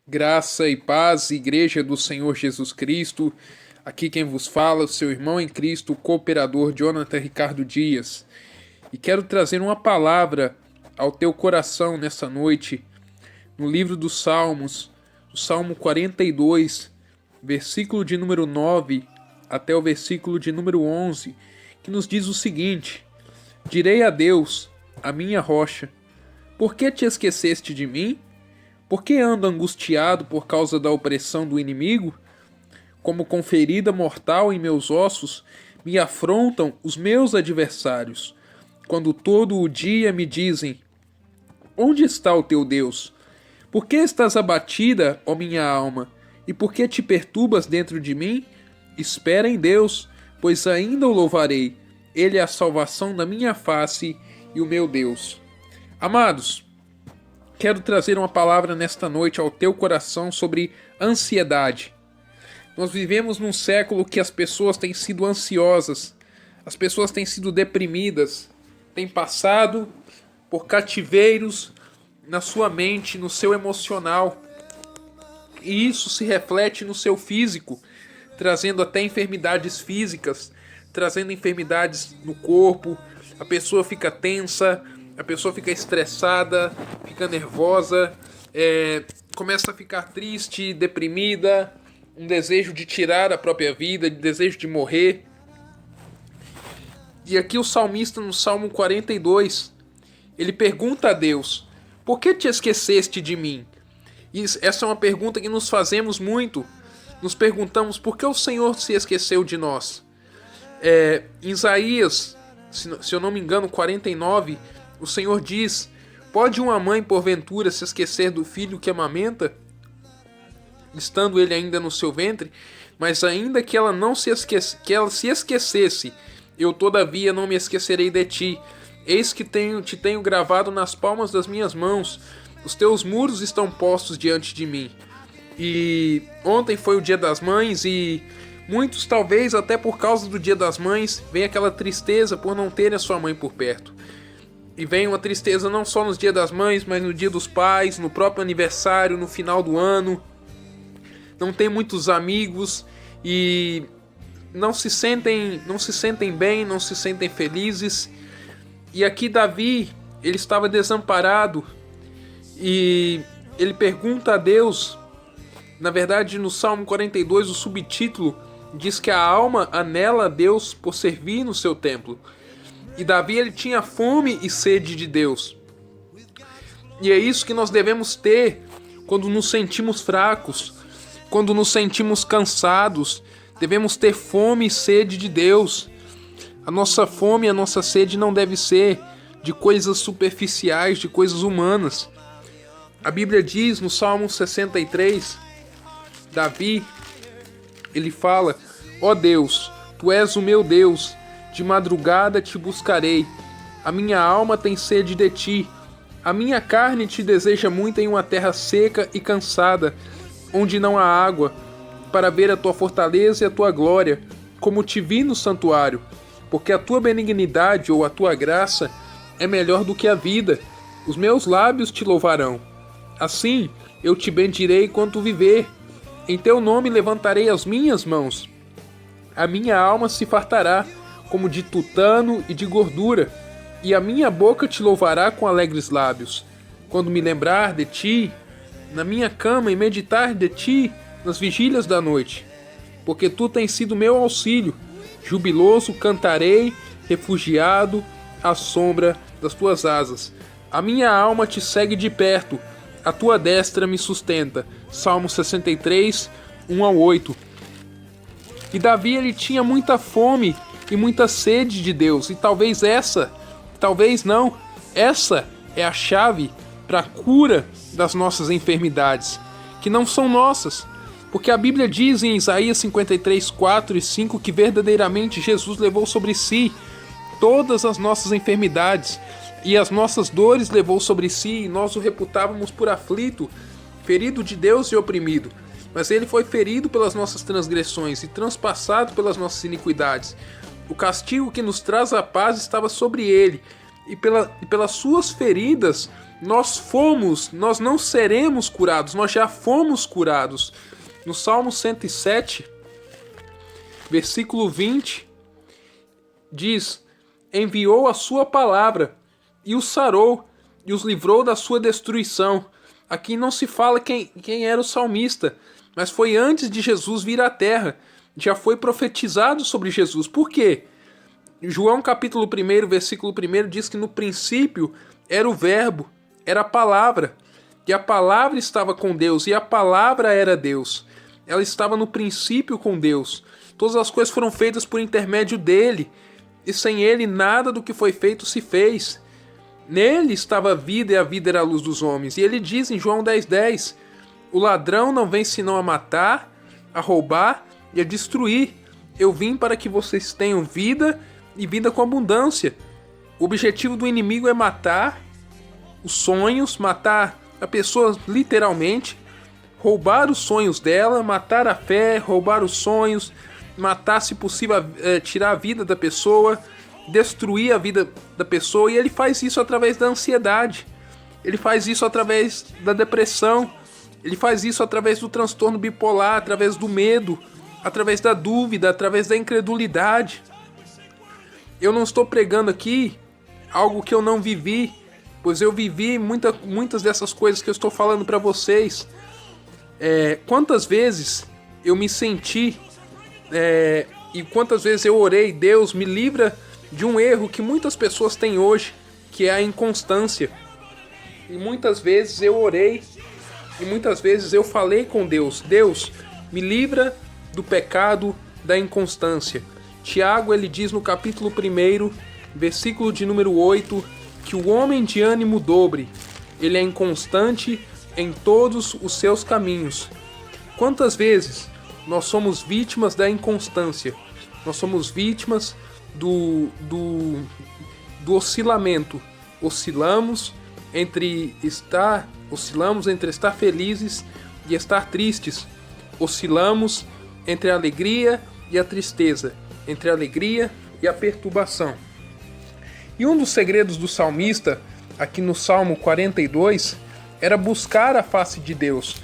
Graça e paz, Igreja do Senhor Jesus Cristo. Aqui quem vos fala, o seu irmão em Cristo, o cooperador Jonathan Ricardo Dias. E quero trazer uma palavra ao teu coração nessa noite, no livro dos Salmos, o Salmo 42, versículo de número 9 até o versículo de número 11, que nos diz o seguinte: Direi a Deus, a minha rocha, por que te esqueceste de mim? Por que ando angustiado por causa da opressão do inimigo? Como com ferida mortal em meus ossos, me afrontam os meus adversários, quando todo o dia me dizem: Onde está o teu Deus? Por que estás abatida, ó minha alma? E por que te perturbas dentro de mim? Espera em Deus, pois ainda o louvarei. Ele é a salvação da minha face e o meu Deus. Amados, quero trazer uma palavra nesta noite ao teu coração sobre ansiedade. Nós vivemos num século que as pessoas têm sido ansiosas, as pessoas têm sido deprimidas, têm passado por cativeiros na sua mente, no seu emocional. E isso se reflete no seu físico, trazendo até enfermidades físicas, trazendo enfermidades no corpo. A pessoa fica tensa, a pessoa fica estressada, fica nervosa, começa a ficar triste, deprimida, um desejo de tirar a própria vida, desejo de morrer. E aqui o salmista no Salmo 42, ele pergunta a Deus: por que te esqueceste de mim? E essa é uma pergunta que nos fazemos muito. Nos perguntamos por que o Senhor se esqueceu de nós. Em Isaías, se eu não me engano, 49, o Senhor diz: pode uma mãe porventura se esquecer do filho que amamenta, estando ele ainda no seu ventre? Mas ainda que ela se esquecesse, eu todavia não me esquecerei de ti. Eis que te tenho gravado nas palmas das minhas mãos, os teus muros estão postos diante de mim. E ontem foi o Dia das Mães e muitos, talvez até por causa do Dia das Mães, vem aquela tristeza por não ter a sua mãe por perto. E vem uma tristeza não só no Dia das Mães, mas no Dia dos Pais, no próprio aniversário, no final do ano. Não tem muitos amigos e não se sentem bem, não se sentem felizes. E aqui Davi, ele estava desamparado e ele pergunta a Deus. Na verdade, no Salmo 42, o subtítulo diz que a alma anela a Deus por servir no seu templo. E Davi, ele tinha fome e sede de Deus. E é isso que nós devemos ter quando nos sentimos fracos, quando nos sentimos cansados. Devemos ter fome e sede de Deus. A nossa fome e a nossa sede não deve ser de coisas superficiais, de coisas humanas. A Bíblia diz no Salmo 63, Davi, ele fala: ó Deus, tu és o meu Deus, de madrugada te buscarei. A minha alma tem sede de ti. A minha carne te deseja muito em uma terra seca e cansada, onde não há água, para ver a tua fortaleza e a tua glória, como te vi no santuário. Porque a tua benignidade ou a tua graça é melhor do que a vida. Os meus lábios te louvarão. Assim eu te bendirei enquanto viver. Em teu nome levantarei as minhas mãos. A minha alma se fartará, como de tutano e de gordura, e a minha boca te louvará com alegres lábios. Quando me lembrar de ti, na minha cama, e meditar de ti nas vigílias da noite. Porque tu tens sido meu auxílio. Jubiloso cantarei, refugiado à sombra das tuas asas. A minha alma te segue de perto, a tua destra me sustenta. Salmo 63, 1 ao 8. E Davi, ele tinha muita fome e muita sede de Deus. E talvez essa é a chave para a cura das nossas enfermidades, que não são nossas. Porque a Bíblia diz em Isaías 53, 4 e 5 que verdadeiramente Jesus levou sobre si todas as nossas enfermidades e as nossas dores levou sobre si, e nós o reputávamos por aflito, ferido de Deus e oprimido. Mas ele foi ferido pelas nossas transgressões e transpassado pelas nossas iniquidades. O castigo que nos traz a paz estava sobre ele, e pelas suas feridas nós não seremos curados, nós já fomos curados. No Salmo 107, versículo 20, diz: enviou a sua palavra e os sarou e os livrou da sua destruição. Aqui não se fala quem era o salmista, mas foi antes de Jesus vir à terra. Já foi profetizado sobre Jesus. Por quê? João capítulo 1, versículo 1 diz que no princípio era o verbo, era a palavra. E a palavra estava com Deus, e a palavra era Deus. Ela estava no princípio com Deus. Todas as coisas foram feitas por intermédio dele, e sem ele nada do que foi feito se fez. Nele estava a vida, e a vida era a luz dos homens. E ele diz em João 10:10, o ladrão não vem senão a matar, a roubar e a destruir. Eu vim para que vocês tenham vida e vida com abundância. O objetivo do inimigo é matar os sonhos, matar a pessoa literalmente, roubar os sonhos dela, matar a fé, roubar os sonhos, matar, se possível, tirar a vida da pessoa, destruir a vida da pessoa. E ele faz isso através da ansiedade, ele faz isso através da depressão, ele faz isso através do transtorno bipolar, através do medo, através da dúvida, através da incredulidade. Eu não estou pregando aqui algo que eu não vivi, pois eu vivi muitas dessas coisas que eu estou falando para vocês. Quantas vezes eu me senti e quantas vezes eu orei: Deus, me livra de um erro que muitas pessoas têm hoje, que é a inconstância. E muitas vezes eu orei, e muitas vezes eu falei com Deus: Deus, me livra do pecado da inconstância. Tiago, ele diz no capítulo 1, versículo de número 8, que o homem de ânimo dobre, ele é inconstante em todos os seus caminhos. Quantas vezes nós somos vítimas da inconstância? Nós somos vítimas do oscilamento. Oscilamos entre estar felizes e estar tristes. Oscilamos entre a alegria e a tristeza, entre a alegria e a perturbação. E um dos segredos do salmista, aqui no Salmo 42, era buscar a face de Deus.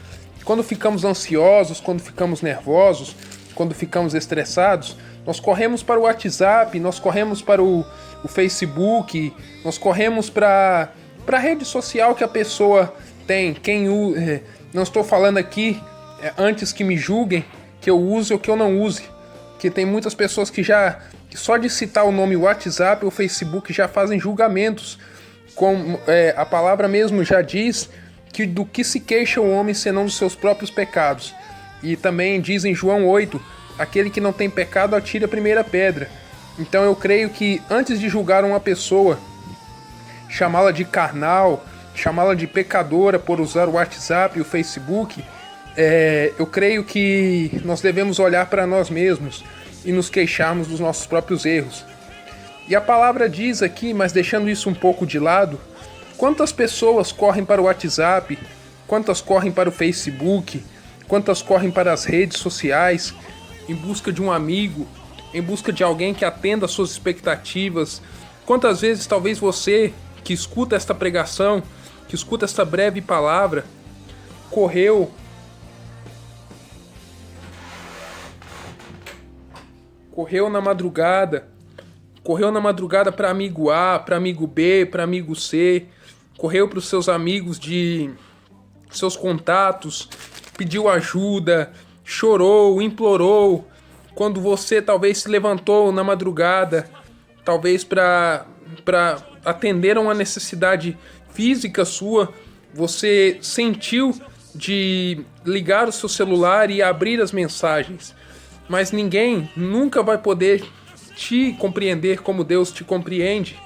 Quando ficamos ansiosos, quando ficamos nervosos, quando ficamos estressados, nós corremos para o WhatsApp, nós corremos para o Facebook, nós corremos para a rede social que a pessoa tem. Não estou falando aqui, antes que me julguem, que eu use ou que eu não use. Que tem muitas pessoas que só de citar o nome WhatsApp ou Facebook já fazem julgamentos. Como a palavra mesmo já diz, que do que se queixa o homem senão dos seus próprios pecados. E também diz em João 8, aquele que não tem pecado atire a primeira pedra. Então eu creio que antes de julgar uma pessoa, chamá-la de carnal, chamá-la de pecadora por usar o WhatsApp e o Facebook, eu creio que nós devemos olhar para nós mesmos e nos queixarmos dos nossos próprios erros. E a palavra diz aqui, mas deixando isso um pouco de lado, quantas pessoas correm para o WhatsApp, quantas correm para o Facebook, quantas correm para as redes sociais, em busca de um amigo, em busca de alguém que atenda às suas expectativas. Quantas vezes talvez você, que escuta esta pregação, que escuta esta breve palavra, correu na madrugada para amigo A, para amigo B, para amigo C, correu para os seus amigos seus contatos, pediu ajuda, chorou, implorou, quando você talvez se levantou na madrugada, talvez para atender a uma necessidade física sua, você sentiu de ligar o seu celular e abrir as mensagens. Mas ninguém nunca vai poder te compreender como Deus te compreende.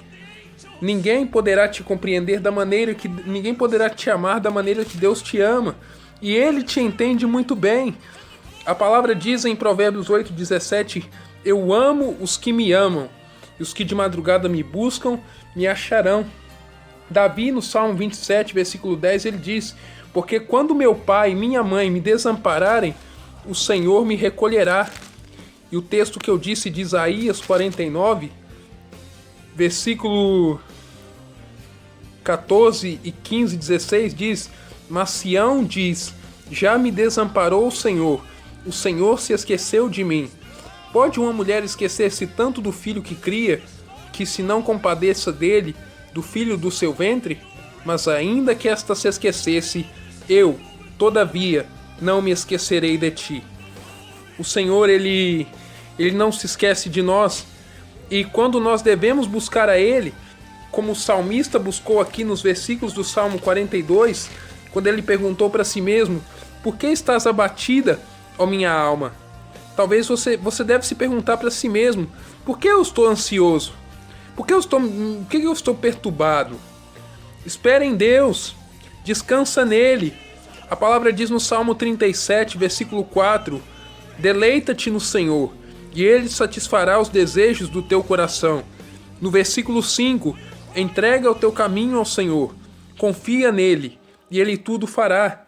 Ninguém poderá te compreender ninguém poderá te amar da maneira que Deus te ama. E Ele te entende muito bem. A palavra diz em Provérbios 8:17, eu amo os que me amam, e os que de madrugada me buscam, me acharão. Davi, no Salmo 27, versículo 10, ele diz, porque quando meu pai e minha mãe me desampararem, o Senhor me recolherá. E o texto que eu disse de Isaías 49, versículo 14 e 15, 16 diz: Mas Sião diz: já me desamparou o Senhor se esqueceu de mim. Pode uma mulher esquecer-se tanto do filho que cria, que se não compadeça dele, do filho do seu ventre? Mas ainda que esta se esquecesse, eu, todavia, não me esquecerei de ti. O Senhor, Ele não se esquece de nós. E quando nós devemos buscar a Ele, como o salmista buscou aqui nos versículos do Salmo 42, quando ele perguntou para si mesmo: por que estás abatida, ó minha alma? Talvez você deve se perguntar para si mesmo: por que eu estou ansioso? Por que eu estou perturbado? Espera em Deus, descansa nele. A palavra diz no Salmo 37, versículo 4: deleita-te no Senhor, e Ele satisfará os desejos do teu coração. No versículo 5, entrega o teu caminho ao Senhor, confia nele, e Ele tudo fará.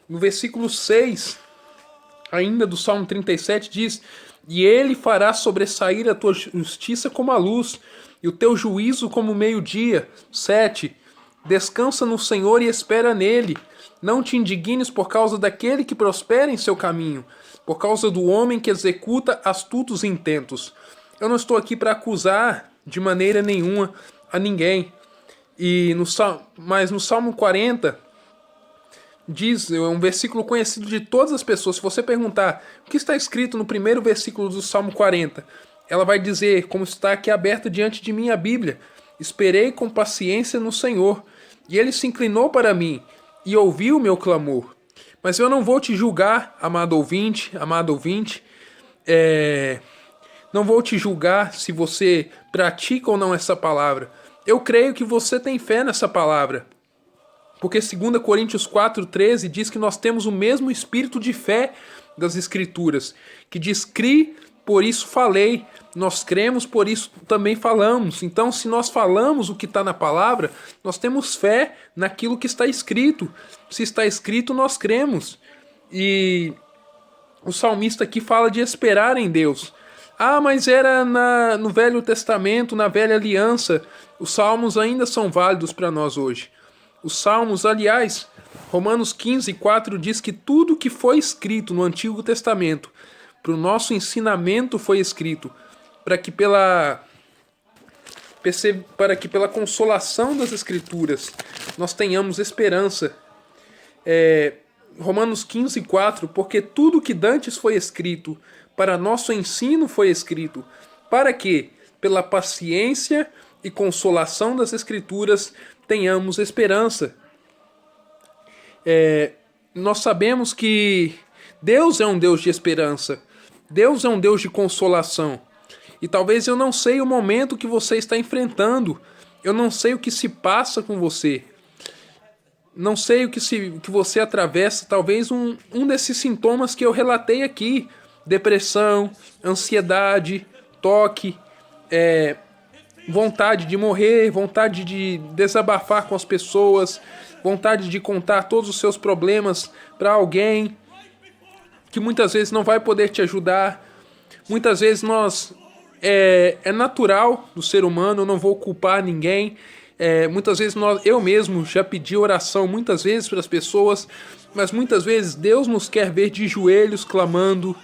No versículo 6, ainda do Salmo 37, diz: e Ele fará sobressair a tua justiça como a luz, e o teu juízo como o meio-dia. 7, descansa no Senhor e espera nele. Não te indignes por causa daquele que prospera em seu caminho, por causa do homem que executa astutos intentos. Eu não estou aqui para acusar de maneira nenhuma a ninguém. Mas no Salmo 40, diz, é um versículo conhecido de todas as pessoas. Se você perguntar o que está escrito no primeiro versículo do Salmo 40, ela vai dizer, como está aqui aberta diante de mim a Bíblia: esperei com paciência no Senhor, e Ele se inclinou para mim e ouviu o meu clamor. Mas eu não vou te julgar, amado ouvinte, não vou te julgar se você pratica ou não essa palavra. Eu creio que você tem fé nessa palavra. Porque 2 Coríntios 4,13 diz que nós temos o mesmo espírito de fé das Escrituras, que diz: cri, por isso falei. Nós cremos, por isso também falamos. Então, se nós falamos o que está na palavra, nós temos fé naquilo que está escrito. Se está escrito, nós cremos. E o salmista aqui fala de esperar em Deus. Ah, mas era no Velho Testamento, na Velha Aliança. Os salmos ainda são válidos para nós hoje. Os salmos, aliás, Romanos 15:4 diz que tudo que foi escrito no Antigo Testamento para o nosso ensinamento foi escrito, para que pela consolação das Escrituras nós tenhamos esperança. Romanos 15:4, porque tudo que dantes foi escrito para nosso ensino foi escrito, para que, pela paciência e consolação das Escrituras, tenhamos esperança. Nós sabemos que Deus é um Deus de esperança. Deus é um Deus de consolação. E talvez eu não sei o momento que você está enfrentando. Eu não sei o que se passa com você. Não sei o que você atravessa. Talvez um desses sintomas que eu relatei aqui: depressão, ansiedade, toque, vontade de morrer, vontade de desabafar com as pessoas, vontade de contar todos os seus problemas para alguém que muitas vezes não vai poder te ajudar. Muitas vezes é natural do ser humano, eu não vou culpar ninguém. Muitas vezes eu mesmo já pedi oração muitas vezes para as pessoas, mas muitas vezes Deus nos quer ver de joelhos clamando: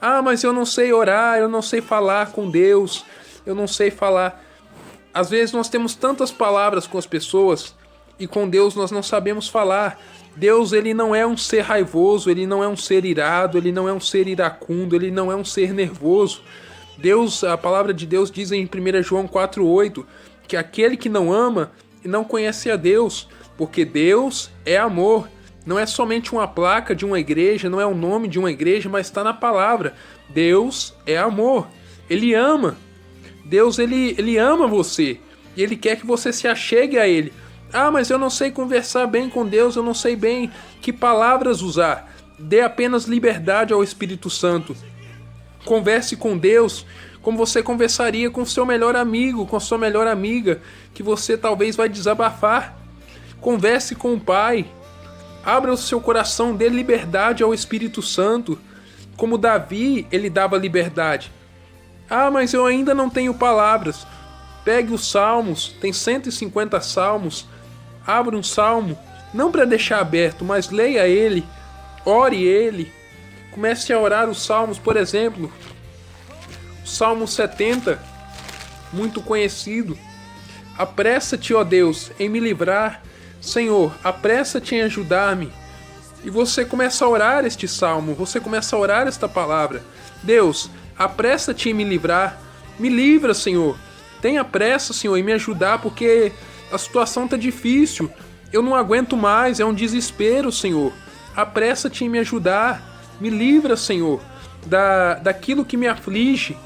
ah, mas eu não sei orar, eu não sei falar com Deus, eu não sei falar. Às vezes nós temos tantas palavras com as pessoas e com Deus nós não sabemos falar. Deus, ele não é um ser raivoso, ele não é um ser irado, ele não é um ser iracundo, ele não é um ser nervoso. A palavra de Deus diz em 1 João 4,8 que aquele que não ama não conhece a Deus, porque Deus é amor. Não é somente uma placa de uma igreja, não é o nome de uma igreja, mas está na palavra. Deus é amor, Ele ama. Deus, ele ama você e Ele quer que você se achegue a Ele. Ah, mas eu não sei conversar bem com Deus, eu não sei bem que palavras usar. Dê apenas liberdade ao Espírito Santo. Converse com Deus como você conversaria com seu melhor amigo, com sua melhor amiga, que você talvez vai desabafar. Converse com o Pai. Abra o seu coração, dê liberdade ao Espírito Santo. Como Davi, ele dava liberdade. Ah, mas eu ainda não tenho palavras. Pegue os salmos, tem 150 salmos. abra um salmo, não para deixar aberto, mas leia ele, ore ele, comece a orar os salmos, por exemplo, o Salmo 70, muito conhecido. Apressa-te, ó Deus, em me livrar, Senhor, apressa-te em ajudar-me. E você começa a orar este salmo, você começa a orar esta palavra. Deus, apressa-te em me livrar, me livra, Senhor. Tenha pressa, Senhor, em me ajudar, porque a situação está difícil. Eu não aguento mais, é um desespero, Senhor. Apressa-te em me ajudar. Me livra, Senhor, daquilo que me aflige.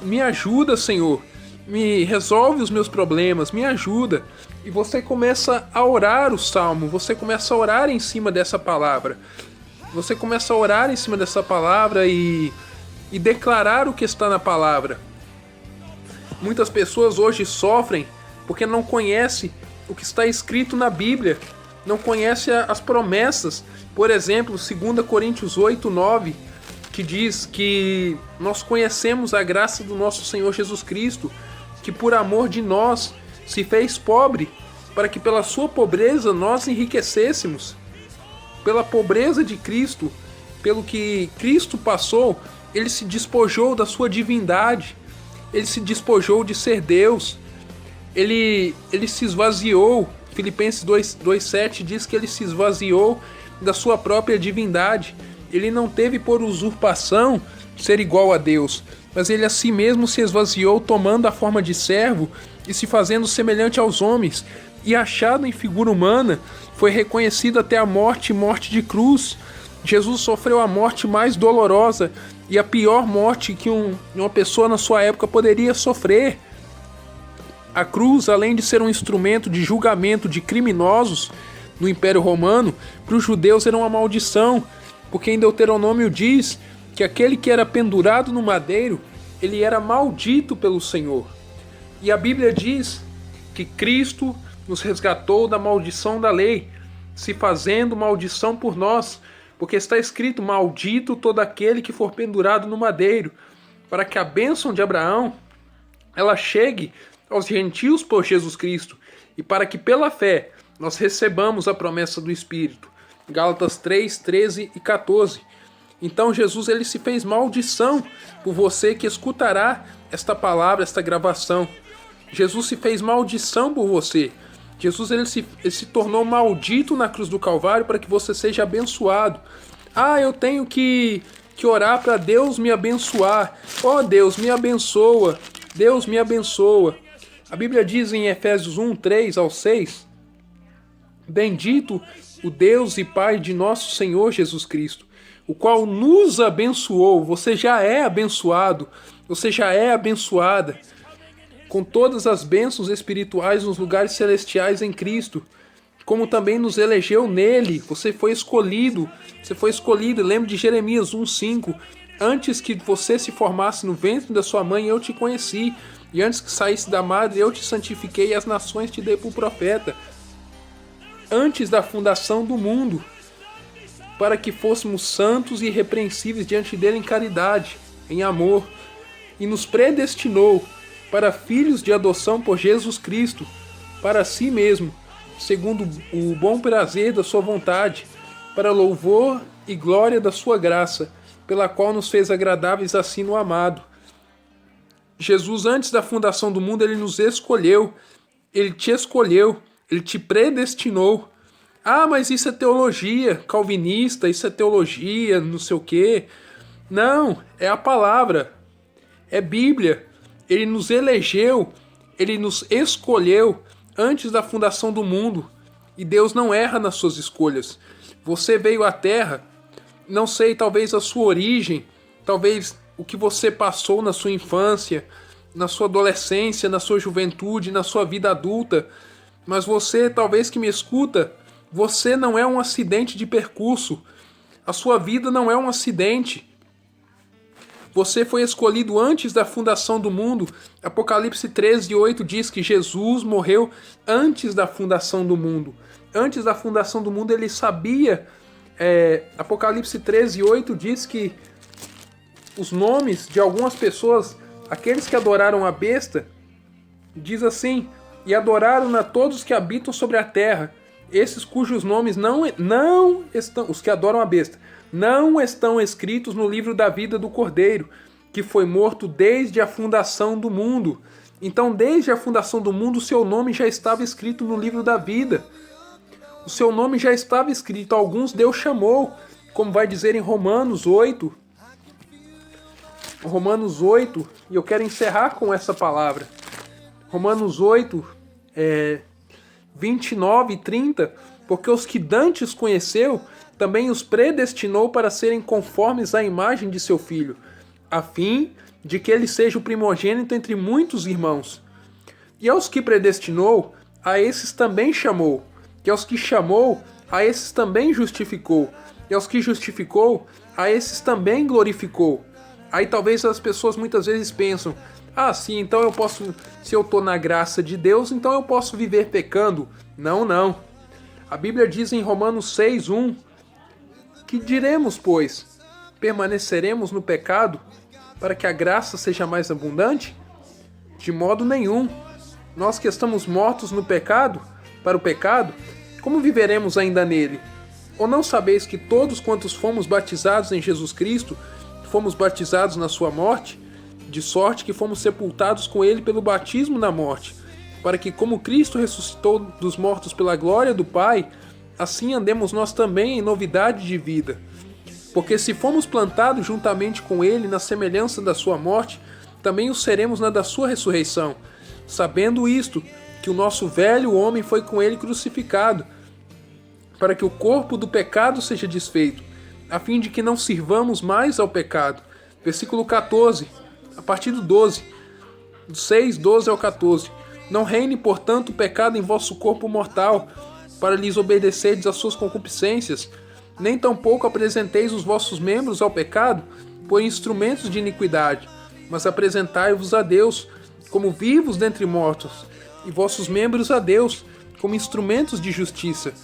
Me ajuda, Senhor. Me resolve os meus problemas, me ajuda. E você começa a orar o salmo, você começa a orar em cima dessa palavra. Você começa a orar em cima dessa palavra e declarar o que está na palavra. Muitas pessoas hoje sofrem porque não conhecem o que está escrito na Bíblia, não conhecem as promessas. Por exemplo, 2 Coríntios 8, 9, que diz que nós conhecemos a graça do nosso Senhor Jesus Cristo, que por amor de nós se fez pobre, para que pela sua pobreza nós enriquecêssemos. Pela pobreza de Cristo, pelo que Cristo passou, ele se despojou da sua divindade, ele se despojou de ser Deus, ele se esvaziou. Filipenses 2,7 diz que ele se esvaziou da sua própria divindade. Ele não teve por usurpação ser igual a Deus, mas ele a si mesmo se esvaziou, tomando a forma de servo e se fazendo semelhante aos homens, e achado em figura humana, foi reconhecido até a morte de cruz. Jesus sofreu a morte mais dolorosa e a pior morte que uma pessoa na sua época poderia sofrer. A cruz, além de ser um instrumento de julgamento de criminosos no Império Romano, para os judeus era uma maldição, porque em Deuteronômio diz que aquele que era pendurado no madeiro, ele era maldito pelo Senhor. E a Bíblia diz que Cristo nos resgatou da maldição da lei, se fazendo maldição por nós, porque está escrito: maldito todo aquele que for pendurado no madeiro, para que a bênção de Abraão ela chegue aos gentios por Jesus Cristo, e para que pela fé nós recebamos a promessa do Espírito. Gálatas 3, 13 e 14. Então Jesus ele se fez maldição por você que escutará esta palavra, esta gravação. Jesus se fez maldição por você. Jesus ele se tornou maldito na cruz do Calvário para que você seja abençoado. Ah, eu tenho que orar para Deus me abençoar. Oh, Deus me abençoa. Deus me abençoa. A Bíblia diz em Efésios 1, 3 ao 6: Bendito o Deus e Pai de nosso Senhor Jesus Cristo, o qual nos abençoou. Você já é abençoado, você já é abençoada com todas as bênçãos espirituais nos lugares celestiais em Cristo, como também nos elegeu nele. Você foi escolhido. Lembre de Jeremias 1,5: Antes que você se formasse no ventre da sua mãe, eu te conheci, e antes que saísse da madre, eu te santifiquei, e as nações te dei por profeta. Antes da fundação do mundo, para que fôssemos santos e irrepreensíveis diante dele em caridade, em amor, e nos predestinou para filhos de adoção por Jesus Cristo, para si mesmo, segundo o bom prazer da sua vontade, para louvor e glória da sua graça, pela qual nos fez agradáveis assim no amado. Jesus, antes da fundação do mundo, ele nos escolheu, ele te escolheu, ele te predestinou. Ah, mas isso é teologia calvinista, isso é teologia não sei o quê. Não, é a palavra, é Bíblia. Ele nos elegeu, ele nos escolheu antes da fundação do mundo. E Deus não erra nas suas escolhas. Você veio à Terra, não sei, talvez a sua origem, talvez o que você passou na sua infância, na sua adolescência, na sua juventude, na sua vida adulta. Mas você, talvez que me escuta, você não é um acidente de percurso. A sua vida não é um acidente. Você foi escolhido antes da fundação do mundo. Apocalipse 13:8 diz que Jesus morreu antes da fundação do mundo. Antes da fundação do mundo ele sabia. Apocalipse 13:8 diz que os nomes de algumas pessoas, aqueles que adoraram a besta, diz assim: e adoraram a todos que habitam sobre a terra, esses cujos nomes não estão, os que adoram a besta, não estão escritos no livro da vida do Cordeiro, que foi morto desde a fundação do mundo. Então, desde a fundação do mundo, o seu nome já estava escrito no livro da vida. O seu nome já estava escrito. Alguns Deus chamou, como vai dizer em Romanos 8. Romanos 8, e eu quero encerrar com essa palavra. Romanos 8, 29 e 30. Porque os que dantes conheceu, também os predestinou para serem conformes à imagem de seu Filho, a fim de que ele seja o primogênito entre muitos irmãos. E aos que predestinou, a esses também chamou. E aos que chamou, a esses também justificou. E aos que justificou, a esses também glorificou. Aí talvez as pessoas muitas vezes pensam, sim, então eu posso, se eu estou na graça de Deus, então eu posso viver pecando. Não, não. A Bíblia diz em Romanos 6:1, que diremos, pois? Permaneceremos no pecado para que a graça seja mais abundante? De modo nenhum. Nós que estamos mortos no pecado, para o pecado, como viveremos ainda nele? Ou não sabeis que todos quantos fomos batizados em Jesus Cristo, fomos batizados na sua morte? De sorte que fomos sepultados com ele pelo batismo na morte, para que como Cristo ressuscitou dos mortos pela glória do Pai, assim andemos nós também em novidade de vida. Porque se fomos plantados juntamente com ele na semelhança da sua morte, também o seremos na da sua ressurreição, sabendo isto, que o nosso velho homem foi com ele crucificado, para que o corpo do pecado seja desfeito, a fim de que não sirvamos mais ao pecado. Versículo 14, a partir do 12, do 6, 12 ao 14. Não reine, portanto, o pecado em vosso corpo mortal, para lhes obedecerdes às suas concupiscências, nem tampouco apresenteis os vossos membros ao pecado por instrumentos de iniquidade, mas apresentai-vos a Deus como vivos dentre mortos, e vossos membros a Deus como instrumentos de justiça,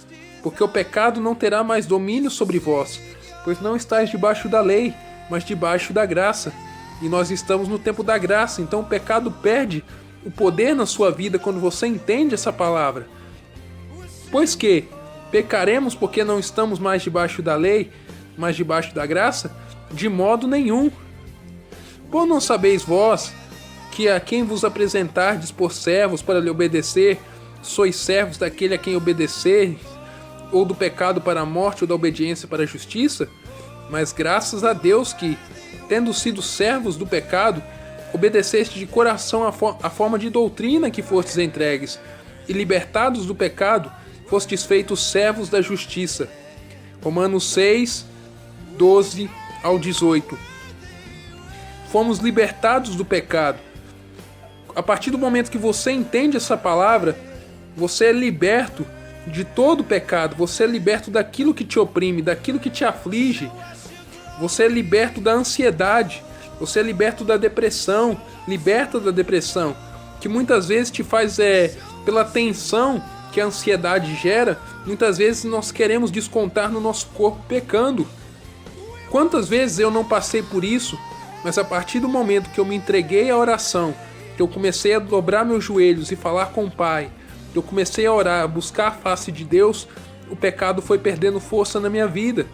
porque o pecado não terá mais domínio sobre vós, pois não estáis debaixo da lei, mas debaixo da graça. E nós estamos no tempo da graça, então o pecado perde o poder na sua vida quando você entende essa palavra. Pois que pecaremos porque não estamos mais debaixo da lei, mas debaixo da graça? De modo nenhum. Por não sabeis vós que a quem vos apresentardes por servos para lhe obedecer, sois servos daquele a quem obedecer, ou do pecado para a morte, ou da obediência para a justiça? Mas graças a Deus que, tendo sido servos do pecado, obedeceste de coração à forma de doutrina que fostes entregues, e libertados do pecado, fostes feitos servos da justiça. Romanos 6, 12 ao 18. Fomos libertados do pecado. A partir do momento que você entende essa palavra, você é liberto de todo o pecado, você é liberto daquilo que te oprime, daquilo que te aflige, você é liberto da ansiedade, você é liberto da depressão, liberta da depressão, que muitas vezes te faz, pela tensão que a ansiedade gera, muitas vezes nós queremos descontar no nosso corpo pecando. Quantas vezes eu não passei por isso, mas a partir do momento que eu me entreguei à oração, que eu comecei a dobrar meus joelhos e falar com o Pai, que eu comecei a orar, a buscar a face de Deus, o pecado foi perdendo força na minha vida.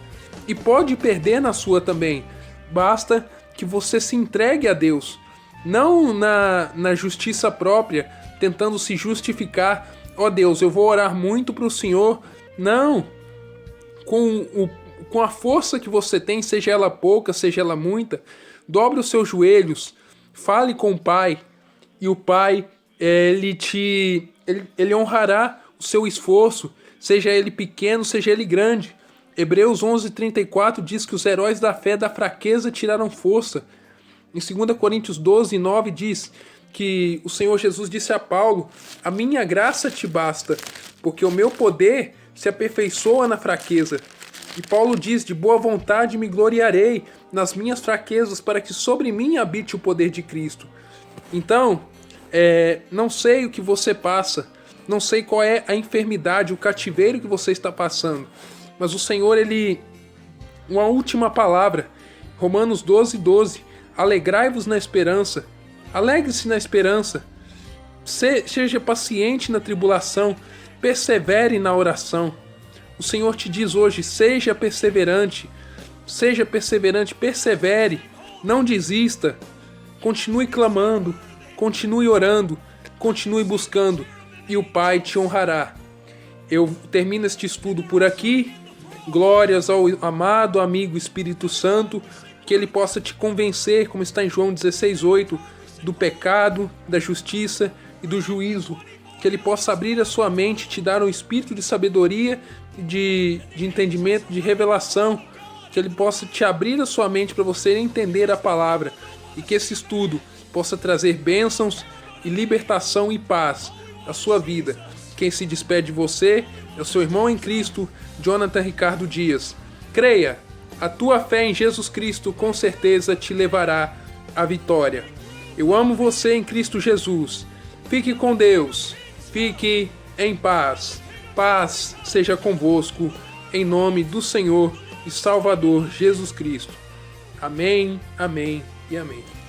E pode perder na sua também. Basta que você se entregue a Deus. Não na justiça própria, tentando se justificar. Deus, eu vou orar muito para o Senhor. Não. Com a força que você tem, seja ela pouca, seja ela muita, dobre os seus joelhos, fale com o Pai. E o Pai, ele honrará o seu esforço, seja ele pequeno, seja ele grande. Hebreus 11:34 diz que os heróis da fé da fraqueza tiraram força. Em 2 Coríntios 12:9 diz que o Senhor Jesus disse a Paulo: a minha graça te basta, porque o meu poder se aperfeiçoa na fraqueza. E Paulo diz: de boa vontade me gloriarei nas minhas fraquezas, para que sobre mim habite o poder de Cristo. Então, não sei o que você passa, não sei qual é a enfermidade, o cativeiro que você está passando, mas o Senhor, uma última palavra, Romanos 12:12, alegrai-vos na esperança, alegre-se na esperança, seja paciente na tribulação, persevere na oração. O Senhor te diz hoje, seja perseverante, persevere, não desista, continue clamando, continue orando, continue buscando, e o Pai te honrará. Eu termino este estudo por aqui. Glórias ao amado amigo Espírito Santo, que ele possa te convencer, como está em João 16:8, do pecado, da justiça e do juízo. Que ele possa abrir a sua mente, te dar um espírito de sabedoria, de entendimento, de revelação. Que ele possa te abrir a sua mente para você entender a palavra. E que esse estudo possa trazer bênçãos e libertação e paz à sua vida. Quem se despede de você é o seu irmão em Cristo, Jonathan Ricardo Dias. Creia, a tua fé em Jesus Cristo com certeza te levará à vitória. Eu amo você em Cristo Jesus. Fique com Deus. Fique em paz. Paz seja convosco, em nome do Senhor e Salvador Jesus Cristo. Amém, amém e amém.